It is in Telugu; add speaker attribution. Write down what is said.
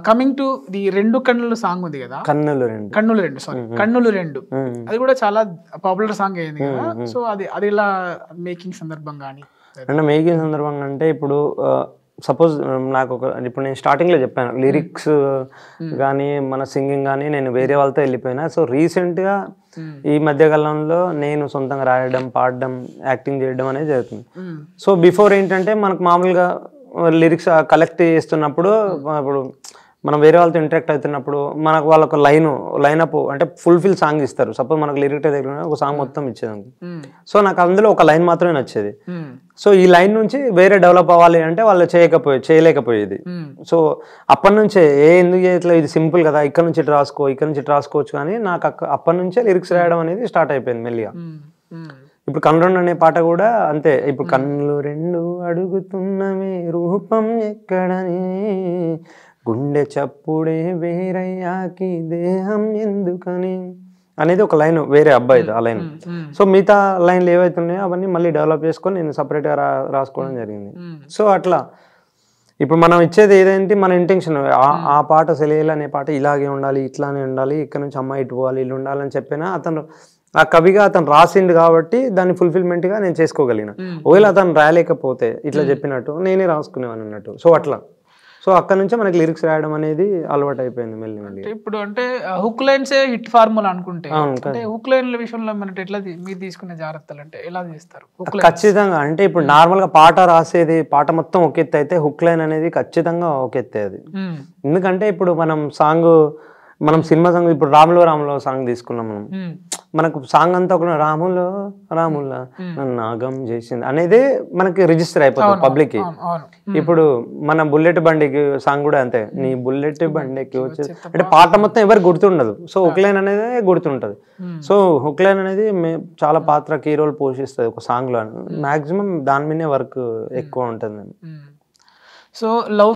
Speaker 1: కమింగ్ టు ది 2 కన్నులు సాంగ్ ఉంది కదా, కన్నులు రెండు సారీ కన్నులు రెండు, అది కూడా చాలా పాపులర్ సాంగ్ అయింది కదా. సో అది ఇలా మేకింగ్ సందర్భం కానీ
Speaker 2: అంటే మేకింగ్ సందర్భంగా అంటే ఇప్పుడు సపోజ్ నాకు ఇప్పుడు నేను స్టార్టింగ్లో చెప్పాను లిరిక్స్ కానీ మన సింగింగ్ కానీ నేను వేరే వాళ్ళతో వెళ్ళిపోయినా. సో రీసెంట్గా ఈ మధ్యకాలంలో నేను సొంతంగా రాయడం, పాడడం, యాక్టింగ్ చేయడం అనేది జరుగుతుంది. సో బిఫోర్ ఏంటంటే మనకు మామూలుగా లిరిక్స్ కలెక్ట్ చేస్తున్నప్పుడు ఇప్పుడు మనం వేరే వాళ్ళతో ఇంటరాక్ట్ అవుతున్నప్పుడు మనకు వాళ్ళకు లైనప్ అంటే ఫుల్ఫిల్ సాంగ్ ఇస్తారు. సపోజ్ మనకు లిరిక్ దగ్గర ఒక సాంగ్ మొత్తం ఇచ్చేదానికి. సో నాకు అందులో ఒక లైన్ మాత్రమే నచ్చేది. సో ఈ లైన్ నుంచి వేరే డెవలప్ అవ్వాలి అంటే వాళ్ళు చేయలేకపోయేది. సో అప్పటి నుంచే ఎందుకు చేయట్లేదు, ఇది సింపుల్ కదా, ఇక్కడ నుంచి ఇటు రాసుకోవచ్చు కానీ నాకు అప్పటి నుంచే లిరిక్స్ రాయడం అనేది స్టార్ట్ అయిపోయింది మెల్లిగా. ఇప్పుడు కన్ను రెండు అనే పాట కూడా అంతే. ఇప్పుడు కన్నులు రెండు అడుగుతున్నవే రూపం ఎక్కడని, గుండె చప్పుడే వేరయ్యాకి దేహం ఎందుకని అనేది ఒక లైన్ వేరే అబ్బాయిది ఆ లైన్. సో మిగతా లైన్లు ఏవైతున్నాయో అవన్నీ మళ్ళీ డెవలప్ చేసుకొని నేను సపరేట్గా రాసుకోవడం జరిగింది. సో అట్లా ఇప్పుడు మనం ఇచ్చేది ఏదైతే మన ఇంటెన్షన్, ఆ పాట సెలయేలు అనే పాట ఇలాగే ఉండాలి, ఇట్లానే ఉండాలి, ఇక్కడ నుంచి అమ్మాయి ఇటు పోవాలి, ఇల్లు ఉండాలని చెప్పినా అతను ఆ కవిగా అతను రాసింది కాబట్టి దాన్ని ఫుల్ఫిల్మెంట్గా నేను చేసుకోగలిగిన. ఒకవేళ అతను రాయలేకపోతే ఇట్లా చెప్పినట్టు నేనే రాసుకునేవాను అన్నట్టు. సో అట్లా సో అక్కడ నుంచే మనకి లిరిక్స్ రాయడం అనేది అలవాటు అయిపోయింది మెల్లి.
Speaker 1: ఇప్పుడు అంటే హుక్ లైన్సే హిట్ ఫార్ములా అనుకుంటే, అంటే హుక్ లైన్ల విషయంలో మన ఎట్లా మీరు తీసుకునే జాగ్రత్తలు అంటే ఎలా చేస్తారు?
Speaker 2: ఖచ్చితంగా అంటే ఇప్పుడు నార్మల్గా పాట రాసేది పాట మొత్తం ఒక ఎత్తు అయితే హుక్ లైన్ అనేది ఖచ్చితంగా ఒక ఎత్తే అది. ఎందుకంటే ఇప్పుడు మనం సినిమా సాంగ్ ఇప్పుడు రాములో సాంగ్ తీసుకున్నాం మనకు సాంగ్ అంతా ఒక రాముల నాగం చేసింది అనేది మనకి రిజిస్టర్ అయిపోతుంది పబ్లిక్ కి. ఇప్పుడు మన బుల్లెట్ బండికి సాంగ్ కూడా అంతే, నీ బుల్లెట్ బండికి వచ్చే అంటే పాట మొత్తం ఎవరికి గుర్తుండదు. సో హుక్ లైన్ అనేది గుర్తుంటది. సో హుక్ లైన్ అనేది చాలా పాత్ర కీ రోల్ పోషిస్తుంది ఒక సాంగ్ లో. మాక్సిమం దాని మీదే వర్క్ ఎక్కువ ఉంటుంది.
Speaker 1: So love